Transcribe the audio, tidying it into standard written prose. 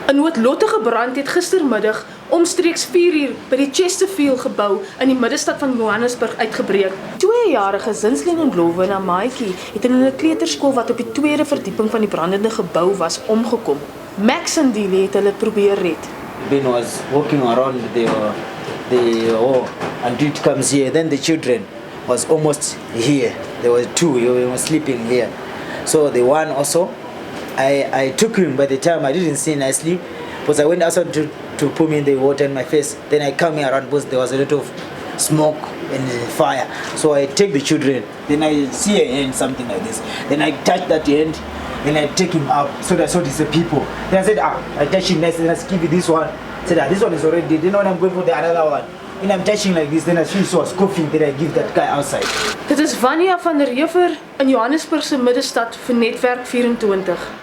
'n noodlottige brand het gistermiddag omstreeks 4 uur by die Chesterfield gebou in die middestad van Johannesburg uitgebreek. 2-jarige Zinslin Ndlovu en Maatjie het in 'n kleuterskool wat op die 2de verdieping van die brandende gebou was omgekom. Max en Dile het hulle probeer red. Ben was walking around until it comes here. Then the children was almost here. There were 2, they were sleeping here. So the one also, I took him by the time I didn't see nicely, because I went outside to put me in the water in my face. Then I come here around because there was a lot of smoke and fire. So I take the children. Then I see a hand, something like this. Then I touch that hand. Then I take him up so that I saw these people. Then I said, I touch him next, then I give you this one. I said, this one is already dead. Then when I'm going for the another one, when I'm touching like this, then I feel so coughing, then I give that guy outside. Dit is Vania van der Heever in Johannesburg se middestad vir Netwerk 24.